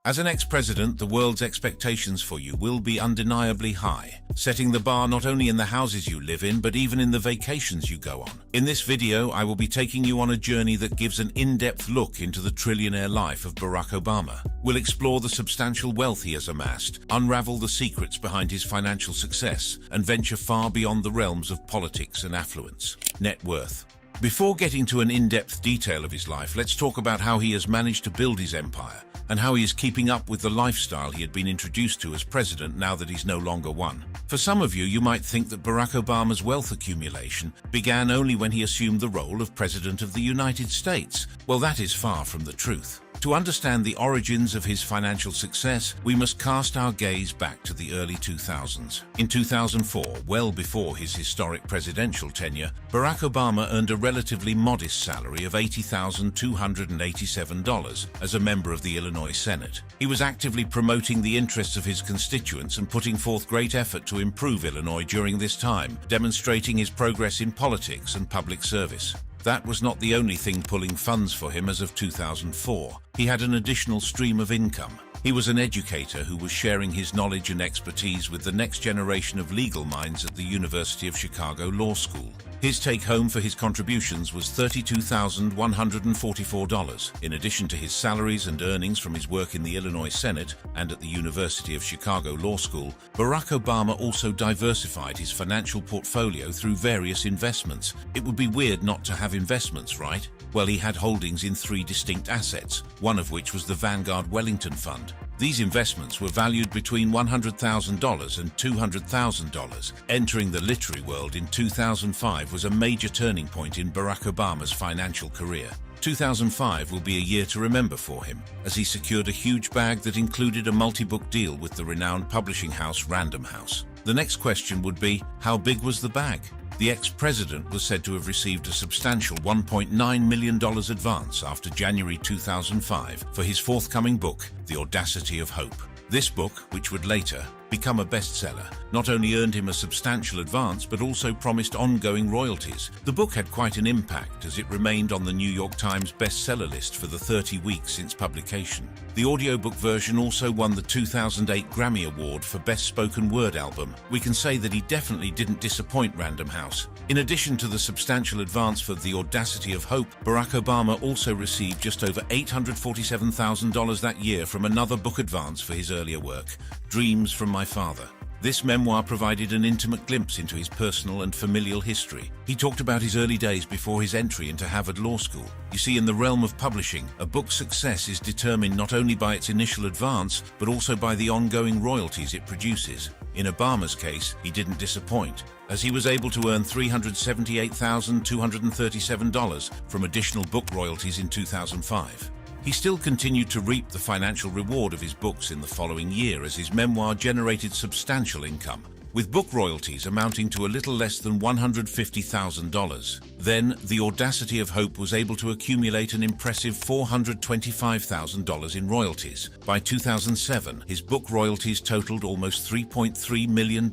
As an ex-president, the world's expectations for you will be undeniably high, setting the bar not only in the houses you live in, but even in the vacations you go on. In this video, I will be taking you on a journey that gives an in-depth look into the trillionaire life of Barack Obama. We'll explore the substantial wealth he has amassed, unravel the secrets behind his financial success, and venture far beyond the realms of politics and affluence. Net worth. Before getting to an in-depth detail of his life, let's talk about how he has managed to build his empire, and how he is keeping up with the lifestyle he had been introduced to as president now that he's no longer one. For some of you, you might think that Barack Obama's wealth accumulation began only when he assumed the role of President of the United States. Well, that is far from the truth. To understand the origins of his financial success, we must cast our gaze back to the early 2000s. In 2004, well before his historic presidential tenure, Barack Obama earned a relatively modest salary of $80,287 as a member of the Illinois Senate. He was actively promoting the interests of his constituents and putting forth great effort to improve Illinois during this time, demonstrating his progress in politics and public service. That was not the only thing pulling funds for him as of 2004. He had an additional stream of income. He was an educator who was sharing his knowledge and expertise with the next generation of legal minds at the University of Chicago Law School. His take-home for his contributions was $32,144. In addition to his salaries and earnings from his work in the Illinois Senate and at the University of Chicago Law School, Barack Obama also diversified his financial portfolio through various investments. It would be weird not to have investments, right? Well, he had holdings in 3 distinct assets, one of which was the Vanguard Wellington Fund. These investments were valued between $100,000 and $200,000. Entering the literary world in 2005 was a major turning point in Barack Obama's financial career. 2005 will be a year to remember for him, as he secured a huge bag that included a multi-book deal with the renowned publishing house Random House. The next question would be, how big was the bag? The ex-president was said to have received a substantial $1.9 million advance after January 2005 for his forthcoming book, The Audacity of Hope. This book, which would later become a bestseller, not only earned him a substantial advance but also promised ongoing royalties. The book had quite an impact as it remained on the New York Times bestseller list for the 30 weeks since publication. The audiobook version also won the 2008 Grammy Award for Best Spoken Word Album. We can say that he definitely didn't disappoint Random House. In addition to the substantial advance for The Audacity of Hope, Barack Obama also received just over $847,000 that year from another book advance for his earlier work, Dreams from My Father. This memoir provided an intimate glimpse into his personal and familial history. He talked about his early days before his entry into Harvard Law School. You see, in the realm of publishing, a book's success is determined not only by its initial advance, but also by the ongoing royalties it produces. In Obama's case, he didn't disappoint, as he was able to earn $378,237 from additional book royalties in 2005. He still continued to reap the financial reward of his books in the following year as his memoir generated substantial income, with book royalties amounting to a little less than $150,000. Then, The Audacity of Hope was able to accumulate an impressive $425,000 in royalties. By 2007, his book royalties totaled almost $3.3 million.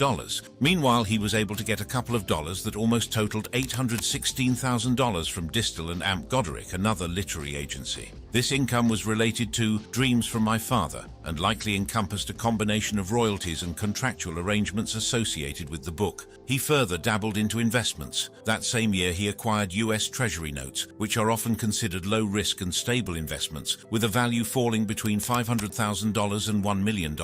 Meanwhile, he was able to get a couple of dollars that almost totaled $816,000 from Distel and Amp Goderic, another literary agency. This income was related to Dreams from My Father, and likely encompassed a combination of royalties and contractual arrangements associated with the book. He further dabbled into investments. That same year, he acquired U.S. Treasury notes, which are often considered low-risk and stable investments, with a value falling between $500,000 and $1 million.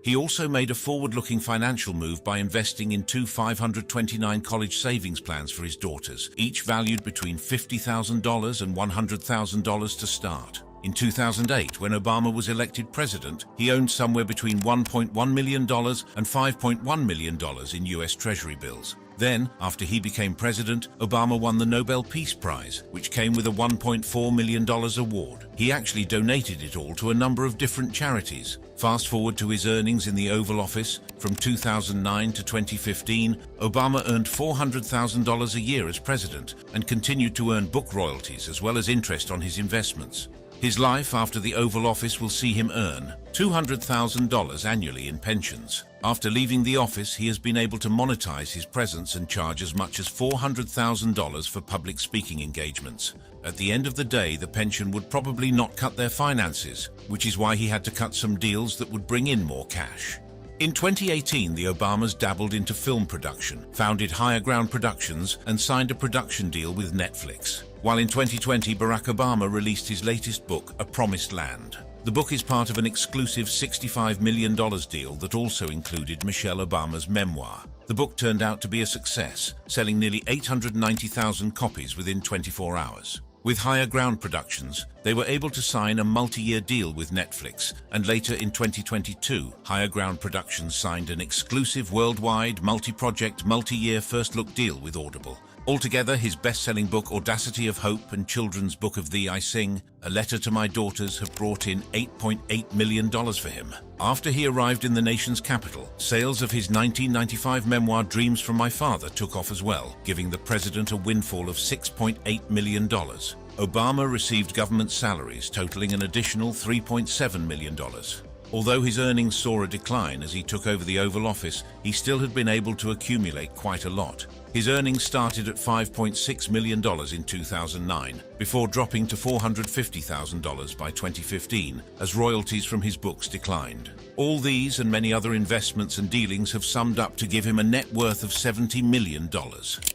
He also made a forward-looking financial move by investing in 2 529 college savings plans for his daughters, each valued between $50,000 and $100,000 to start. In 2008, when Obama was elected president, he owned somewhere between $1.1 million and $5.1 million in U.S. Treasury bills. Then, after he became president, Obama won the Nobel Peace Prize, which came with a $1.4 million award. He actually donated it all to a number of different charities. Fast forward to his earnings in the Oval Office. From 2009 to 2015, Obama earned $400,000 a year as president and continued to earn book royalties as well as interest on his investments. His life after the Oval Office will see him earn $200,000 annually in pensions. After leaving the office, he has been able to monetize his presence and charge as much as $400,000 for public speaking engagements. At the end of the day, the pension would probably not cut their finances, which is why he had to cut some deals that would bring in more cash. In 2018, the Obamas dabbled into film production, founded Higher Ground Productions, and signed a production deal with Netflix. While in 2020, Barack Obama released his latest book, A Promised Land. The book is part of an exclusive $65 million deal that also included Michelle Obama's memoir. The book turned out to be a success, selling nearly 890,000 copies within 24 hours. With Higher Ground Productions, they were able to sign a multi-year deal with Netflix, and later in 2022, Higher Ground Productions signed an exclusive worldwide, multi-project, multi-year first-look deal with Audible. Altogether, his best-selling book Audacity of Hope and children's book of Thee I Sing, A Letter to My Daughters have brought in $8.8 million for him. After he arrived in the nation's capital, sales of his 1995 memoir Dreams from My Father took off as well, giving the president a windfall of $6.8 million. Obama received government salaries totaling an additional $3.7 million. Although his earnings saw a decline as he took over the Oval Office, he still had been able to accumulate quite a lot. His earnings started at $5.6 million in 2009, before dropping to $450,000 by 2015, as royalties from his books declined. All these and many other investments and dealings have summed up to give him a net worth of $70 million.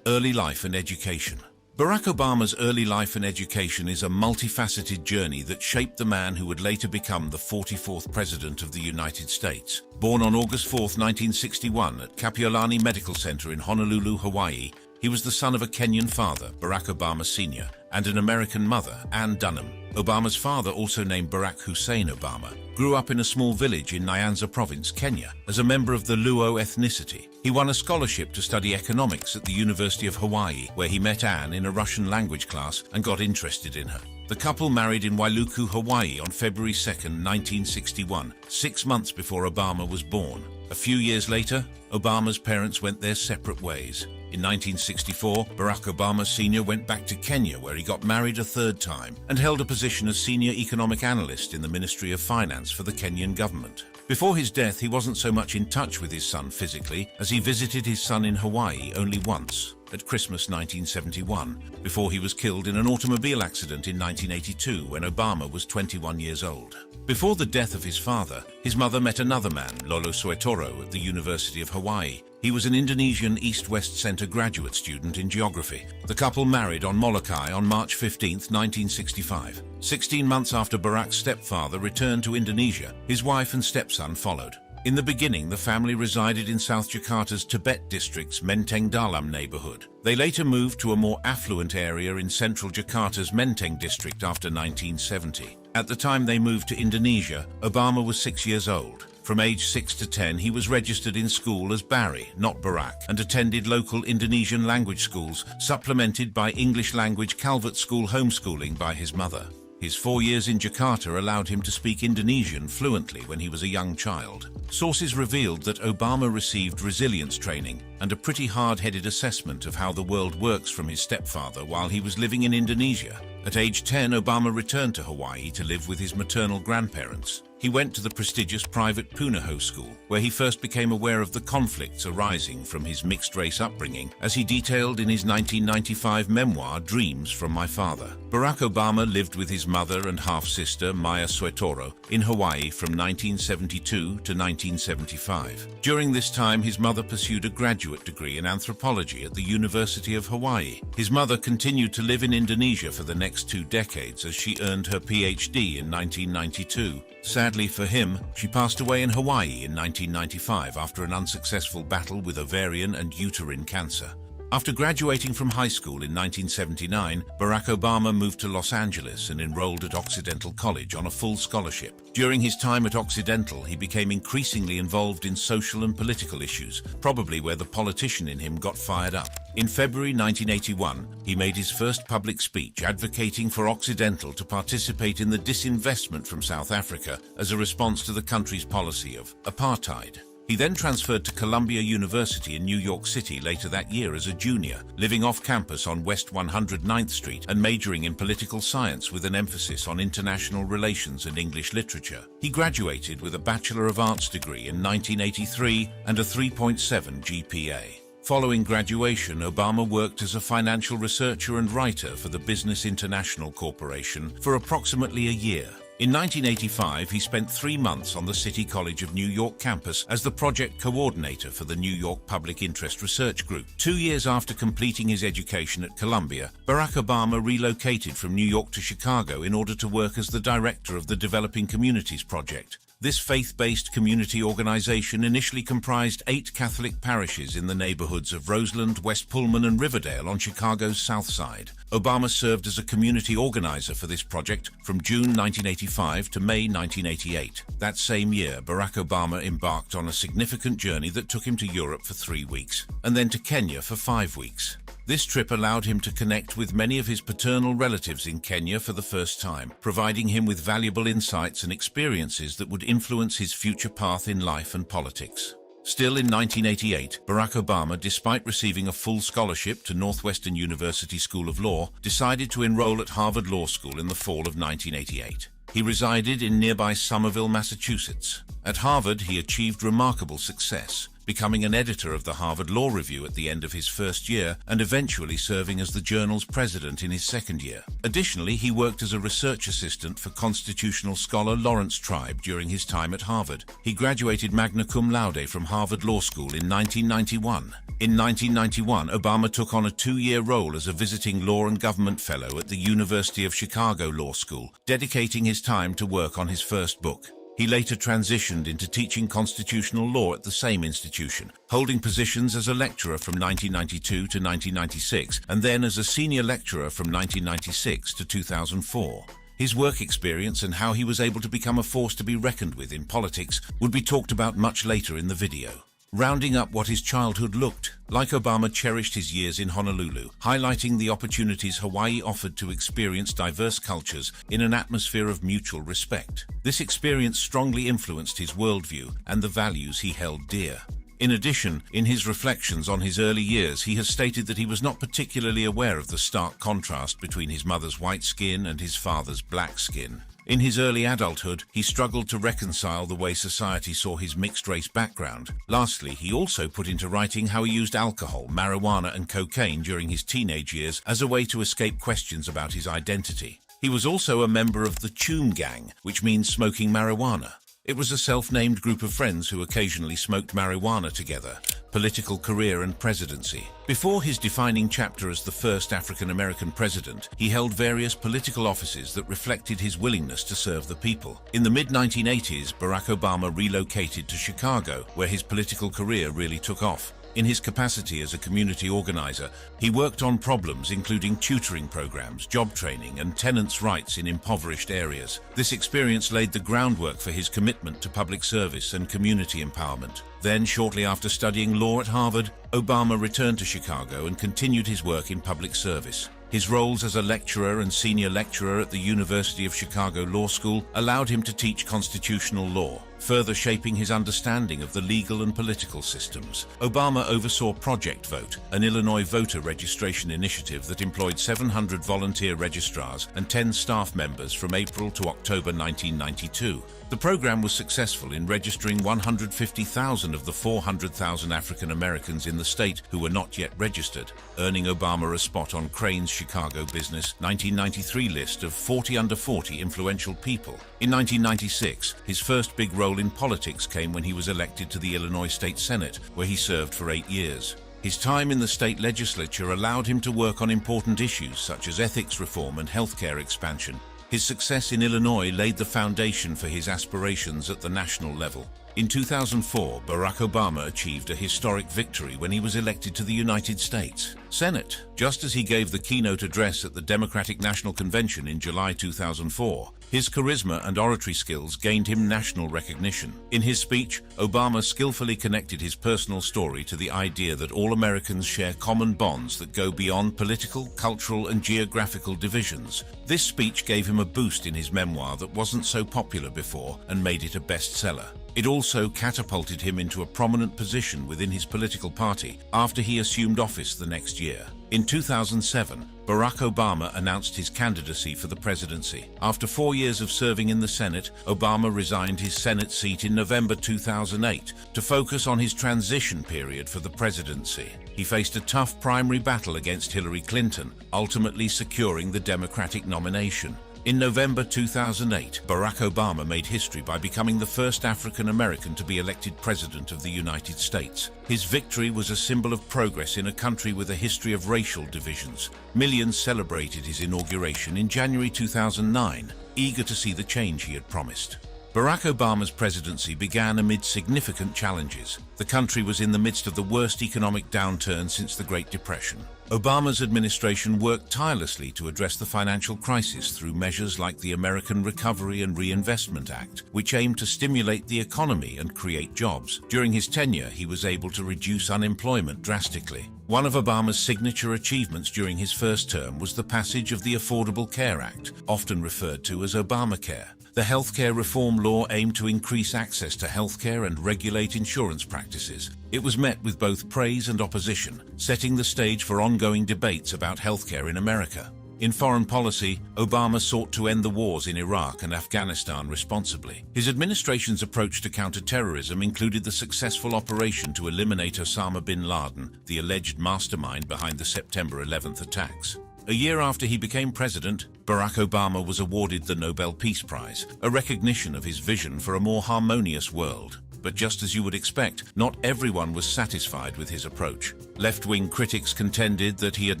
Early life and education. Barack Obama's early life and education is a multifaceted journey that shaped the man who would later become the 44th President of the United States. Born on August 4, 1961 at Kapiolani Medical Center in Honolulu, Hawaii, he was the son of a Kenyan father, Barack Obama Sr., and an American mother, Ann Dunham. Obama's father, also named Barack Hussein Obama, grew up in a small village in Nyanza Province, Kenya, as a member of the Luo ethnicity. He won a scholarship to study economics at the University of Hawaii, where he met Ann in a Russian language class and got interested in her. The couple married in Wailuku, Hawaii on February 2, 1961, 6 months before Obama was born. A few years later, Obama's parents went their separate ways. In 1964, Barack Obama Sr. went back to Kenya, where he got married a third time and held a position as senior economic analyst in the Ministry of Finance for the Kenyan government. Before his death, he wasn't so much in touch with his son physically, as he visited his son in Hawaii only once, at Christmas 1971, before he was killed in an automobile accident in 1982 when Obama was 21 years old. Before the death of his father, his mother met another man, Lolo Soetoro, at the University of Hawaii. He was an Indonesian East-West Center graduate student in geography. The couple married on Molokai on March 15, 1965. 16 months after Barack's stepfather returned to Indonesia, his wife and stepson followed. In the beginning, the family resided in South Jakarta's Tibet district's Menteng Dalam neighborhood. They later moved to a more affluent area in central Jakarta's Menteng district after 1970. At the time they moved to Indonesia, Obama was 6 years old. From age 6 to 10, he was registered in school as Barry, not Barack, and attended local Indonesian language schools, supplemented by English language Calvert School homeschooling by his mother. His 4 years in Jakarta allowed him to speak Indonesian fluently when he was a young child. Sources revealed that Obama received resilience training and a pretty hard-headed assessment of how the world works from his stepfather while he was living in Indonesia. At age 10, Obama returned to Hawaii to live with his maternal grandparents. He went to the prestigious private Punahou School, where he first became aware of the conflicts arising from his mixed-race upbringing, as he detailed in his 1995 memoir, Dreams from My Father. Barack Obama lived with his mother and half-sister, Maya Soetoro, in Hawaii from 1972 to 1975. During this time, his mother pursued a graduate degree in anthropology at the University of Hawaii. His mother continued to live in Indonesia for the next 2 decades as she earned her PhD in 1992. Sadly for him, she passed away in Hawaii in 1995 after an unsuccessful battle with ovarian and uterine cancer. After graduating from high school in 1979, Barack Obama moved to Los Angeles and enrolled at Occidental College on a full scholarship. During his time at Occidental, he became increasingly involved in social and political issues, probably where the politician in him got fired up. In February 1981, he made his first public speech advocating for Occidental to participate in the disinvestment from South Africa as a response to the country's policy of apartheid. He then transferred to Columbia University in New York City later that year as a junior, living off campus on West 109th Street and majoring in political science with an emphasis on international relations and English literature. He graduated with a Bachelor of Arts degree in 1983 and a 3.7 GPA. Following graduation, Obama worked as a financial researcher and writer for the Business International Corporation for approximately a year. In 1985, he spent 3 months on the City College of New York campus as the project coordinator for the New York Public Interest Research Group. 2 years after completing his education at Columbia, Barack Obama relocated from New York to Chicago in order to work as the director of the Developing Communities Project. This faith-based community organization initially comprised 8 Catholic parishes in the neighborhoods of Roseland, West Pullman, and Riverdale on Chicago's South Side. Obama served as a community organizer for this project from June 1985 to May 1988. That same year, Barack Obama embarked on a significant journey that took him to Europe for 3 weeks, and then to Kenya for 5 weeks. This trip allowed him to connect with many of his paternal relatives in Kenya for the first time, providing him with valuable insights and experiences that would influence his future path in life and politics. Still in 1988, Barack Obama, despite receiving a full scholarship to Northwestern University School of Law, decided to enroll at Harvard Law School in the fall of 1988. He resided in nearby Somerville, Massachusetts. At Harvard, he achieved remarkable success, becoming an editor of the Harvard Law Review at the end of his first year and eventually serving as the journal's president in his second year. Additionally, he worked as a research assistant for constitutional scholar Lawrence Tribe during his time at Harvard. He graduated magna cum laude from Harvard Law School in 1991. In 1991, Obama took on a 2-year role as a visiting law and government fellow at the University of Chicago Law School, dedicating his time to work on his first book. He later transitioned into teaching constitutional law at the same institution, holding positions as a lecturer from 1992 to 1996 and then as a senior lecturer from 1996 to 2004. His work experience and how he was able to become a force to be reckoned with in politics would be talked about much later in the video. Rounding up what his childhood looked like, Obama cherished his years in Honolulu, highlighting the opportunities Hawaii offered to experience diverse cultures in an atmosphere of mutual respect. This experience strongly influenced his worldview and the values he held dear. In addition, in his reflections on his early years, he has stated that he was not particularly aware of the stark contrast between his mother's white skin and his father's black skin. In his early adulthood, he struggled to reconcile the way society saw his mixed-race background. Lastly, he also put into writing how he used alcohol, marijuana, and cocaine during his teenage years as a way to escape questions about his identity. He was also a member of the Choom Gang, which means smoking marijuana. It was a self-named group of friends who occasionally smoked marijuana together. Political career and presidency. Before his defining chapter as the first African-American president, he held various political offices that reflected his willingness to serve the people. In the mid-1980s, Barack Obama relocated to Chicago, where his political career really took off. In his capacity as a community organizer, he worked on problems including tutoring programs, job training, and tenants' rights in impoverished areas. This experience laid the groundwork for his commitment to public service and community empowerment. Then, shortly after studying law at Harvard, Obama returned to Chicago and continued his work in public service. His roles as a lecturer and senior lecturer at the University of Chicago Law School allowed him to teach constitutional law, further shaping his understanding of the legal and political systems. Obama oversaw Project Vote, an Illinois voter registration initiative that employed 700 volunteer registrars and 10 staff members from April to October 1992. The program was successful in registering 150,000 of the 400,000 African Americans in the state who were not yet registered, earning Obama a spot on Crain's Chicago Business 1993 list of 40 under 40 influential people. In 1996, his first big role in politics came when he was elected to the Illinois State Senate, where he served for 8 years. His time in the state legislature allowed him to work on important issues such as ethics reform and healthcare expansion. His success in Illinois laid the foundation for his aspirations at the national level. In 2004, Barack Obama achieved a historic victory when he was elected to the United States Senate, just as he gave the keynote address at the Democratic National Convention in July 2004. His charisma and oratory skills gained him national recognition. In his speech, Obama skillfully connected his personal story to the idea that all Americans share common bonds that go beyond political, cultural, and geographical divisions. This speech gave him a boost in his memoir that wasn't so popular before and made it a bestseller. It also catapulted him into a prominent position within his political party after he assumed office the next year. In 2007, Barack Obama announced his candidacy for the presidency. After 4 years of serving in the Senate, Obama resigned his Senate seat in November 2008 to focus on his transition period for the presidency. He faced a tough primary battle against Hillary Clinton, ultimately securing the Democratic nomination. In November 2008, Barack Obama made history by becoming the first African American to be elected President of the United States. His victory was a symbol of progress in a country with a history of racial divisions. Millions celebrated his inauguration in January 2009, eager to see the change he had promised. Barack Obama's presidency began amid significant challenges. The country was in the midst of the worst economic downturn since the Great Depression. Obama's administration worked tirelessly to address the financial crisis through measures like the American Recovery and Reinvestment Act, which aimed to stimulate the economy and create jobs. During his tenure, he was able to reduce unemployment drastically. One of Obama's signature achievements during his first term was the passage of the Affordable Care Act, often referred to as Obamacare. The healthcare reform law aimed to increase access to healthcare and regulate insurance practices. It was met with both praise and opposition, setting the stage for ongoing debates about healthcare in America. In foreign policy, Obama sought to end the wars in Iraq and Afghanistan responsibly. His administration's approach to counterterrorism included the successful operation to eliminate Osama bin Laden, the alleged mastermind behind the September 11th attacks. A year after he became president, Barack Obama was awarded the Nobel Peace Prize, a recognition of his vision for a more harmonious world. But just as you would expect, not everyone was satisfied with his approach. Left-wing critics contended that he had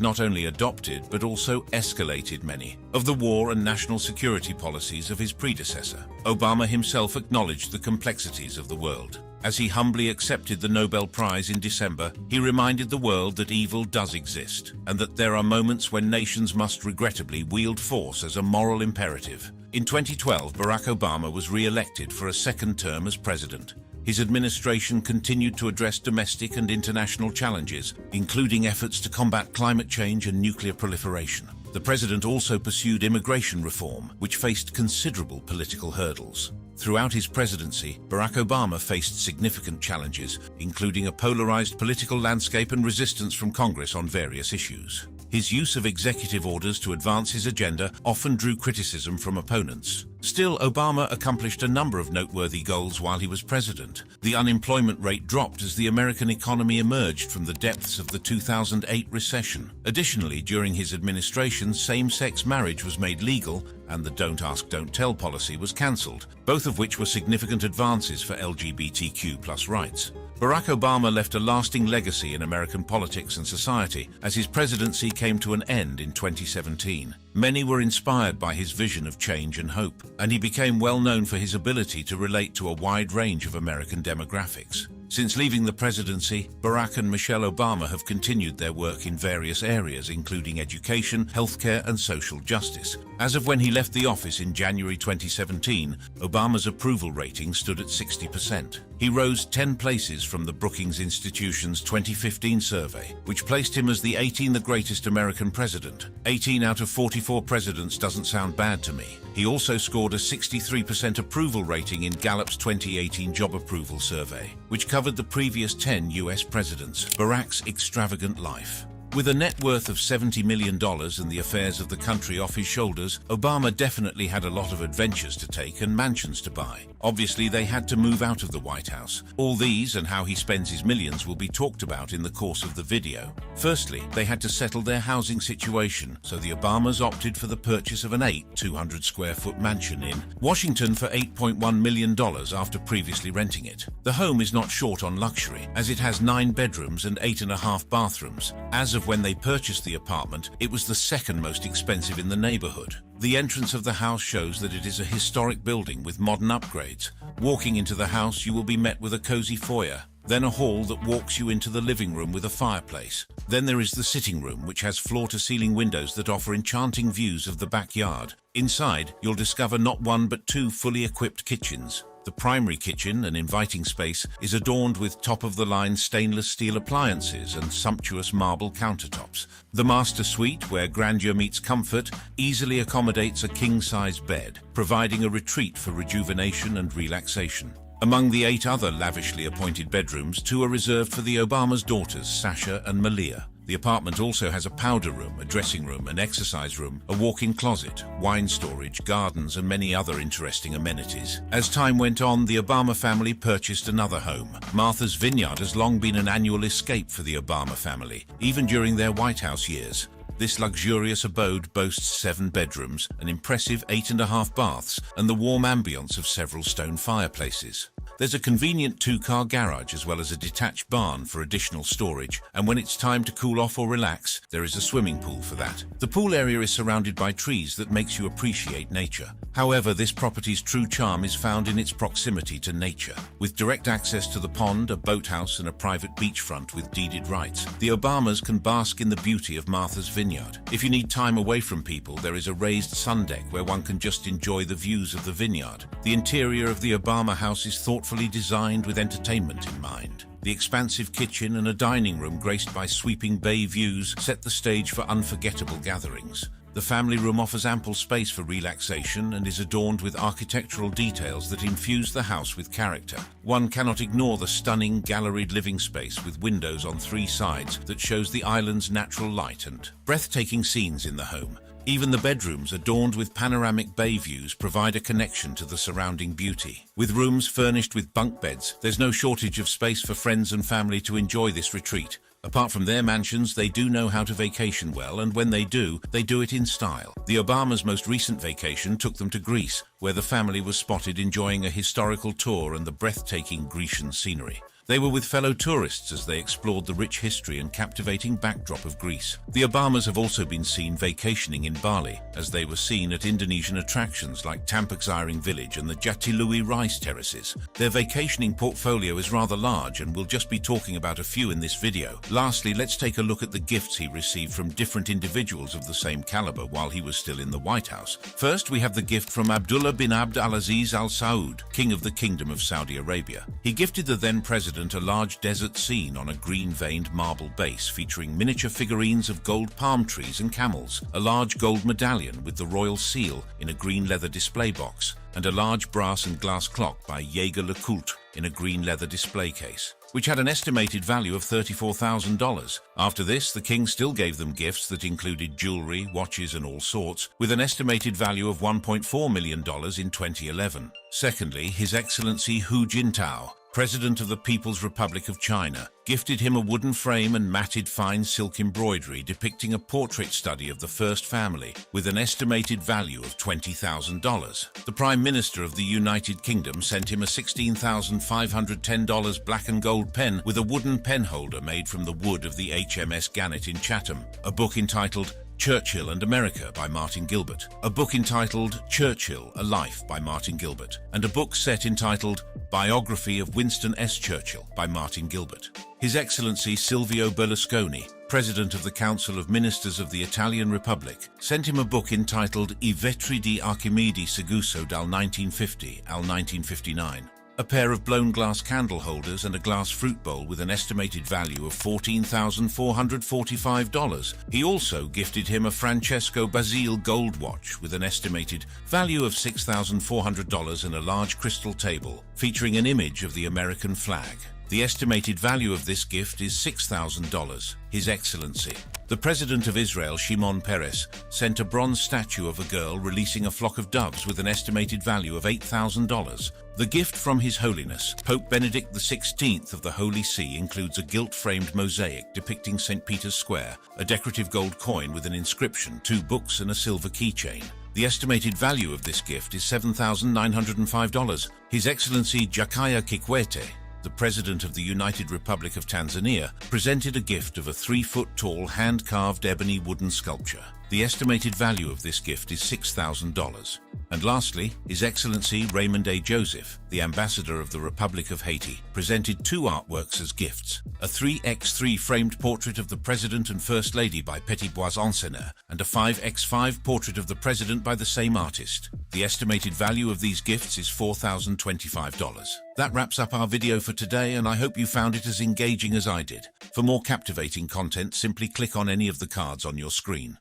not only adopted but also escalated many of the war and national security policies of his predecessor. Obama himself acknowledged the complexities of the world. As he humbly accepted the Nobel Prize in December, he reminded the world that evil does exist, and that there are moments when nations must regrettably wield force as a moral imperative. In 2012, Barack Obama was re-elected for a second term as president. His administration continued to address domestic and international challenges, including efforts to combat climate change and nuclear proliferation. The president also pursued immigration reform, which faced considerable political hurdles. Throughout his presidency, Barack Obama faced significant challenges, including a polarized political landscape and resistance from Congress on various issues. His use of executive orders to advance his agenda often drew criticism from opponents. Still, Obama accomplished a number of noteworthy goals while he was president. The unemployment rate dropped as the American economy emerged from the depths of the 2008 recession. Additionally, during his administration, same-sex marriage was made legal and the Don't Ask, Don't Tell policy was cancelled, both of which were significant advances for LGBTQ+ rights. Barack Obama left a lasting legacy in American politics and society as his presidency came to an end in 2017. Many were inspired by his vision of change and hope, and he became well known for his ability to relate to a wide range of American demographics. Since leaving the presidency, Barack and Michelle Obama have continued their work in various areas, including education, healthcare, and social justice. As of when he left the office in January 2017, Obama's approval rating stood at 60%. He rose 10 places from the Brookings Institution's 2015 survey, which placed him as the 18th greatest American president. 18 out of 44 presidents doesn't sound bad to me. He also scored a 63% approval rating in Gallup's 2018 job approval survey, which covered the previous 10 US presidents. Barack's extravagant life. With a net worth of $70 million and the affairs of the country off his shoulders, Obama definitely had a lot of adventures to take and mansions to buy. Obviously, they had to move out of the White House. All these and how he spends his millions will be talked about in the course of the video. Firstly, they had to settle their housing situation, so the Obamas opted for the purchase of an 200-square-foot mansion in Washington for $8.1 million after previously renting it. The home is not short on luxury, as it has 9 bedrooms and 8.5 bathrooms. As of when they purchased the apartment, it was the second most expensive in the neighborhood. The entrance of the house shows that it is a historic building with modern upgrades. Walking into the house, you will be met with a cozy foyer, then a hall that walks you into the living room with a fireplace. Then there is the sitting room, which has floor-to-ceiling windows that offer enchanting views of the backyard. Inside, you'll discover not one but 2 fully equipped kitchens. The primary kitchen, an inviting space, is adorned with top-of-the-line stainless steel appliances and sumptuous marble countertops. The master suite, where grandeur meets comfort, easily accommodates a king-size bed, providing a retreat for rejuvenation and relaxation. Among the 8 other lavishly appointed bedrooms, 2 are reserved for the Obama's daughters, Sasha and Malia. The apartment also has a powder room, a dressing room, an exercise room, a walk-in closet, wine storage, gardens, and many other interesting amenities. As time went on, the Obama family purchased another home. Martha's Vineyard has long been an annual escape for the Obama family, even during their White House years. This luxurious abode boasts 7 bedrooms, an impressive 8.5 baths, and the warm ambience of several stone fireplaces. There's a convenient 2-car garage as well as a detached barn for additional storage, and when it's time to cool off or relax, there is a swimming pool for that. The pool area is surrounded by trees that makes you appreciate nature. However, this property's true charm is found in its proximity to nature. With direct access to the pond, a boathouse, and a private beachfront with deeded rights, the Obamas can bask in the beauty of Martha's Vineyard. If you need time away from people, there is a raised sun deck where one can just enjoy the views of the vineyard. The interior of the Obama house is thoughtfully designed with entertainment in mind. The expansive kitchen and a dining room graced by sweeping bay views set the stage for unforgettable gatherings. The family room offers ample space for relaxation and is adorned with architectural details that infuse the house with character. One cannot ignore the stunning galleried living space with windows on 3 sides that shows the island's natural light and breathtaking scenes in the home. Even the bedrooms, adorned with panoramic bay views, provide a connection to the surrounding beauty. With rooms furnished with bunk beds, there's no shortage of space for friends and family to enjoy this retreat. Apart from their mansions, they do know how to vacation well, and when they do it in style. The Obamas' most recent vacation took them to Greece, where the family was spotted enjoying a historical tour and the breathtaking Grecian scenery. They were with fellow tourists as they explored the rich history and captivating backdrop of Greece. The Obamas have also been seen vacationing in Bali, as they were seen at Indonesian attractions like Tampaxiring Village and the Jatiluwih rice terraces. Their vacationing portfolio is rather large, and we'll just be talking about a few in this video. Lastly, let's take a look at the gifts he received from different individuals of the same caliber while he was still in the White House. First, we have the gift from Abdullah bin Abd al-Aziz Al Saud, King of the Kingdom of Saudi Arabia. He gifted the then president a large desert scene on a green-veined marble base featuring miniature figurines of gold palm trees and camels, a large gold medallion with the royal seal in a green leather display box, and a large brass and glass clock by Jaeger LeCoultre in a green leather display case, which had an estimated value of $34,000. After this, the king still gave them gifts that included jewelry, watches, and all sorts, with an estimated value of $1.4 million in 2011. Secondly, His Excellency Hu Jintao, President of the People's Republic of China, gifted him a wooden frame and matted fine silk embroidery depicting a portrait study of the first family with an estimated value of $20,000. The Prime Minister of the United Kingdom sent him a $16,510 black and gold pen with a wooden pen holder made from the wood of the HMS Gannet in Chatham, a book entitled Churchill and America by Martin Gilbert, a book entitled Churchill, A Life by Martin Gilbert, and a book set entitled Biography of Winston S. Churchill by Martin Gilbert. His Excellency Silvio Berlusconi, President of the Council of Ministers of the Italian Republic, sent him a book entitled I Vetri di Archimede Seguso dal 1950 al 1959, a pair of blown glass candle holders and a glass fruit bowl with an estimated value of $14,445. He also gifted him a Francesco Basile gold watch with an estimated value of $6,400 and a large crystal table featuring an image of the American flag. The estimated value of this gift is $6,000. His Excellency, the President of Israel, Shimon Peres, sent a bronze statue of a girl releasing a flock of doves with an estimated value of $8,000. The gift from His Holiness, Pope Benedict XVI of the Holy See, includes a gilt-framed mosaic depicting St. Peter's Square, a decorative gold coin with an inscription, 2 books and a silver keychain. The estimated value of this gift is $7,905. His Excellency Jakaya Kikwete, the President of the United Republic of Tanzania, presented a gift of a 3-foot-tall hand-carved ebony wooden sculpture. The estimated value of this gift is $6,000. And lastly, His Excellency Raymond A. Joseph, the Ambassador of the Republic of Haiti, presented 2 artworks as gifts, a 3x3 framed portrait of the President and First Lady by Petit-Bois Enseigner, and a 5x5 portrait of the President by the same artist. The estimated value of these gifts is $4,025. That wraps up our video for today, and I hope you found it as engaging as I did. For more captivating content, simply click on any of the cards on your screen.